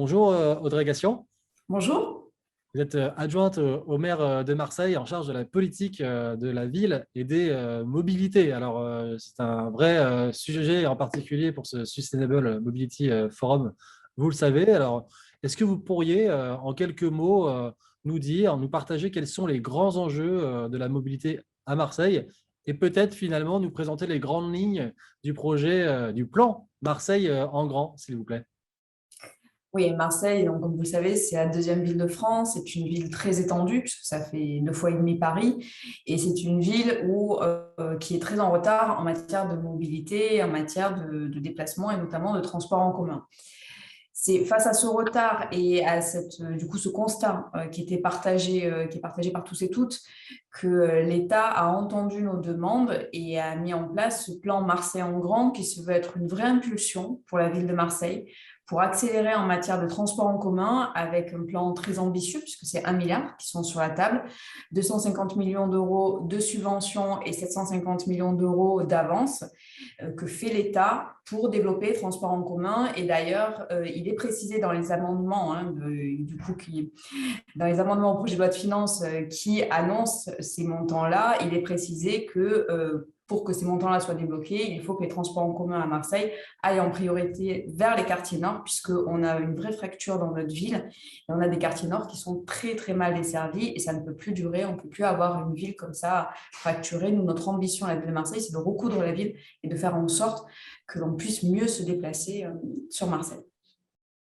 Bonjour Audrey Gassion, Bonjour. vous êtes adjointe au maire de Marseille en charge de la politique de la ville et des mobilités. Alors, c'est un vrai sujet en particulier pour ce Sustainable Mobility Forum, vous le savez. Alors, est-ce que vous pourriez en quelques mots nous partager quels sont les grands enjeux de la mobilité à Marseille et peut-être finalement nous présenter les grandes lignes du projet, du plan Marseille en grand, s'il vous plaît? Oui, Marseille, donc, comme vous le savez, c'est la deuxième ville de France. C'est une ville très étendue puisque ça fait 2 fois et demi Paris. Et c'est une ville qui est très en retard en matière de mobilité, en matière de déplacement et notamment de transport en commun. C'est face à ce retard et à du coup, ce constat qui est partagé par tous et toutes, que l'État a entendu nos demandes et a mis en place ce plan Marseille en grand qui se veut être une vraie impulsion pour la ville de Marseille, pour accélérer en matière de transport en commun avec un plan très ambitieux, puisque c'est 1 milliard qui sont sur la table, 250 millions d'euros de subventions et 750 millions d'euros d'avance que fait l'État pour développer les transports en commun. Et d'ailleurs, il est précisé dans les amendements, dans les amendements au projet de loi de finances qui annoncent ces montants-là, il est précisé que pour que ces montants-là soient débloqués, il faut que les transports en commun à Marseille aillent en priorité vers les quartiers nord, puisqu'on a une vraie fracture dans notre ville. Et on a des quartiers nord qui sont très, très mal desservis et ça ne peut plus durer. On ne peut plus avoir une ville comme ça fracturée. Nous, notre ambition à la ville de Marseille, c'est de recoudre la ville et de faire en sorte que l'on puisse mieux se déplacer sur Marseille.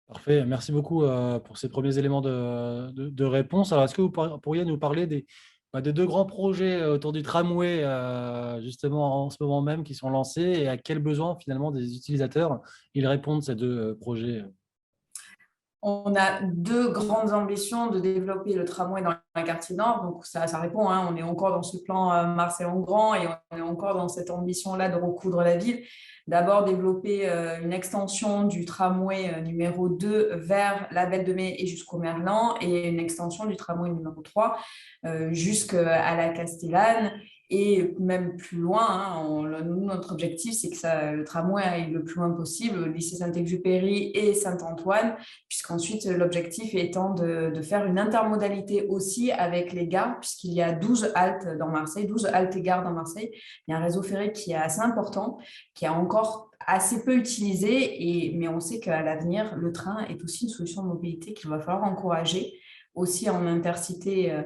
Parfait, merci beaucoup pour ces premiers éléments de réponse. Alors, est-ce que vous pourriez nous parler des deux grands projets autour du tramway, justement en ce moment même, qui sont lancés et à quels besoins finalement des utilisateurs ils répondent, ces deux projets? On a deux grandes ambitions de développer le tramway dans le quartier nord. Donc, ça répond, hein, on est encore dans ce plan Marseille en grand et on est encore dans cette ambition-là de recoudre la ville. D'abord, développer une extension du tramway numéro 2 vers la Belle de Mai et jusqu'au Merlan et une extension du tramway numéro 3 jusqu'à la Castellane. Et même plus loin, hein, notre objectif, c'est que le tramway aille le plus loin possible, lycée Saint-Exupéry et Saint-Antoine, puisqu'ensuite, l'objectif étant de faire une intermodalité aussi avec les gares, puisqu'il y a 12 haltes dans Marseille, 12 haltes et gares dans Marseille. Il y a un réseau ferré qui est assez important, qui est encore assez peu utilisé, mais on sait qu'à l'avenir, le train est aussi une solution de mobilité qu'il va falloir encourager aussi en intercité.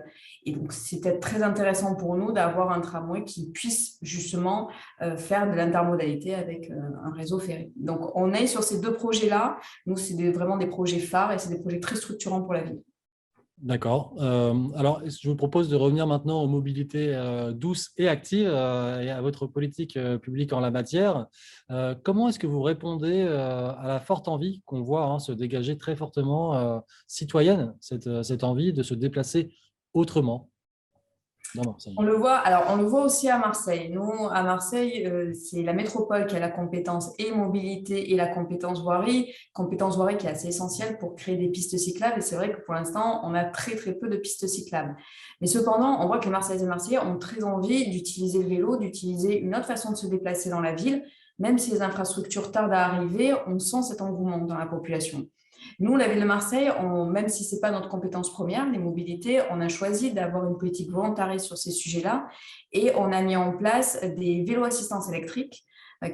Et donc, c'était très intéressant pour nous d'avoir un tramway qui puisse justement faire de l'intermodalité avec un réseau ferré. Donc, on est sur ces deux projets-là. Nous, c'est vraiment des projets phares et c'est des projets très structurants pour la ville. D'accord. Alors, je vous propose de revenir maintenant aux mobilités douces et actives et à votre politique publique en la matière. Comment est-ce que vous répondez à la forte envie qu'on voit se dégager très fortement citoyenne, cette envie de se déplacer autrement dans Marseille? On le voit aussi à Marseille. Nous, à Marseille, c'est la métropole qui a la compétence et mobilité et la compétence voirie qui est assez essentielle pour créer des pistes cyclables. Et c'est vrai que pour l'instant, on a très, très peu de pistes cyclables. Mais cependant, on voit que les Marseillaises et Marseillais ont très envie d'utiliser le vélo, d'utiliser une autre façon de se déplacer dans la ville. Même si les infrastructures tardent à arriver, on sent cet engouement dans la population. Nous, la ville de Marseille, même si ce n'est pas notre compétence première, les mobilités, on a choisi d'avoir une politique volontariste sur ces sujets-là et on a mis en place des vélos assistance électrique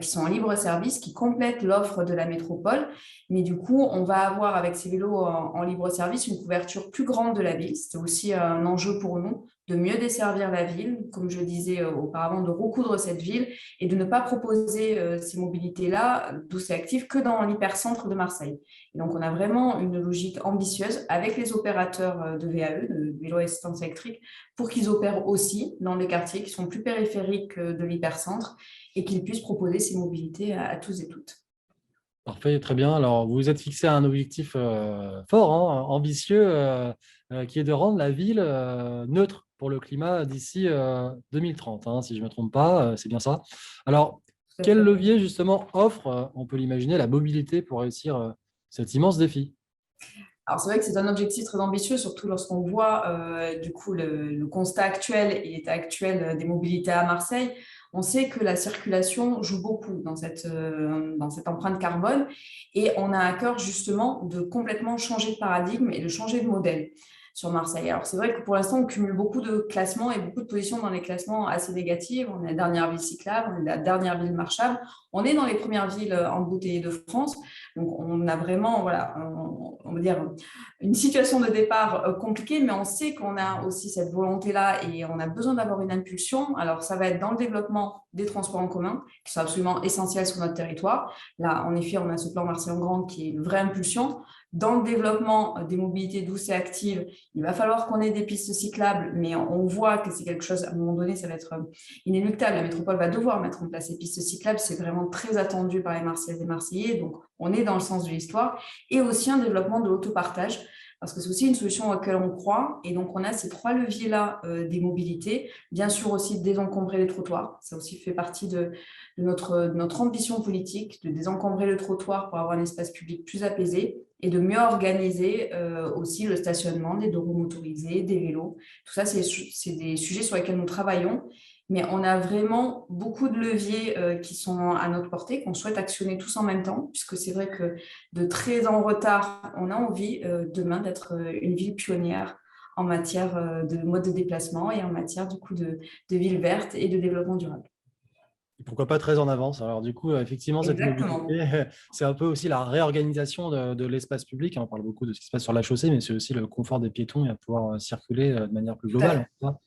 qui sont en libre service, qui complètent l'offre de la métropole. Mais du coup, on va avoir avec ces vélos en libre service une couverture plus grande de la ville. C'était aussi un enjeu pour nous de mieux desservir la ville, comme je disais auparavant, de recoudre cette ville et de ne pas proposer ces mobilités-là, douces et actives, que dans l'hypercentre de Marseille. Et donc, on a vraiment une logique ambitieuse avec les opérateurs de VAE, de vélo assistance électrique, pour qu'ils opèrent aussi dans les quartiers qui sont plus périphériques de l'hypercentre et qu'ils puissent proposer ces mobilités à tous et toutes. Parfait, très bien. Alors, vous vous êtes fixé un objectif fort, ambitieux, qui est de rendre la ville neutre pour le climat d'ici 2030, si je ne me trompe pas, c'est bien ça. Alors, Tout à quel fait. levier justement offre, on peut l'imaginer, la mobilité pour réussir cet immense défi? Alors, c'est vrai que c'est un objectif très ambitieux, surtout lorsqu'on voit du coup le constat actuel et l'état actuel des mobilités à Marseille. On sait que la circulation joue beaucoup dans cette empreinte carbone et on a à cœur justement de complètement changer de paradigme et de changer de modèle sur Marseille. Alors, c'est vrai que pour l'instant, on cumule beaucoup de classements et beaucoup de positions dans les classements assez négatives. On est la dernière ville cyclable, on est la dernière ville marchable, on est dans les premières villes embouteillées de France. Donc, on a vraiment, voilà, on va dire, une situation de départ compliquée, mais on sait qu'on a aussi cette volonté-là et on a besoin d'avoir une impulsion. Alors, ça va être dans le développement des transports en commun, qui sont absolument essentiels sur notre territoire. Là, en effet, on a ce plan Marseille en Grande qui est une vraie impulsion. Dans le développement des mobilités douces et actives, il va falloir qu'on ait des pistes cyclables, mais on voit que c'est quelque chose, à un moment donné, ça va être inéluctable. La métropole va devoir mettre en place ces pistes cyclables. C'est vraiment très attendu par les Marseillaises et Marseillais. Donc, on est dans le sens de l'histoire. Et aussi un développement de l'autopartage, parce que c'est aussi une solution à laquelle on croit. Et donc, on a ces trois leviers-là des mobilités. Bien sûr aussi désencombrer les trottoirs. Ça aussi fait partie de notre ambition politique, de désencombrer le trottoir pour avoir un espace public plus apaisé et de mieux organiser aussi le stationnement des deux roues motorisées, des vélos. Tout ça, c'est des sujets sur lesquels nous travaillons, mais on a vraiment beaucoup de leviers qui sont à notre portée, qu'on souhaite actionner tous en même temps, puisque c'est vrai que de très en retard, on a envie demain d'être une ville pionnière en matière de mode de déplacement et en matière du coup de ville verte et de développement durable. Et pourquoi pas très en avance. Alors du coup, effectivement, cette Exactement. mobilité, c'est un peu aussi la réorganisation de l'espace public. On parle beaucoup de ce qui se passe sur la chaussée, mais c'est aussi le confort des piétons et à pouvoir circuler de manière plus Tout à globale, fait. en tout cas.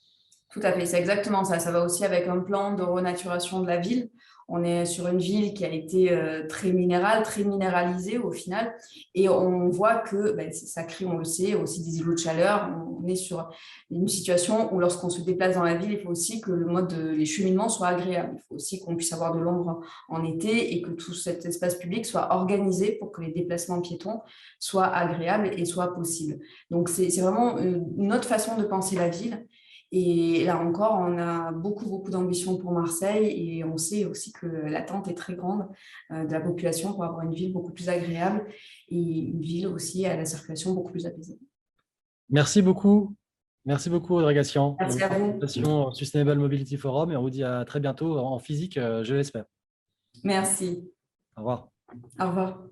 Tout à fait, c'est exactement ça. Ça va aussi avec un plan de renaturation de la ville. On est sur une ville qui a été très minérale, très minéralisée au final. Et on voit que ça crée, on le sait, aussi des îlots de chaleur. On est sur une situation où lorsqu'on se déplace dans la ville, il faut aussi que les cheminements soient agréables. Il faut aussi qu'on puisse avoir de l'ombre en été et que tout cet espace public soit organisé pour que les déplacements piétons soient agréables et soient possibles. Donc, c'est vraiment une autre façon de penser la ville. Et là encore, on a beaucoup, beaucoup d'ambition pour Marseille et on sait aussi que l'attente est très grande de la population pour avoir une ville beaucoup plus agréable et une ville aussi à la circulation beaucoup plus apaisée. Merci beaucoup. Merci beaucoup, Audrey Gassian, de Merci votre à vous. participation au Sustainable Mobility Forum et on vous dit à très bientôt en physique, je l'espère. Merci. Au revoir. Au revoir.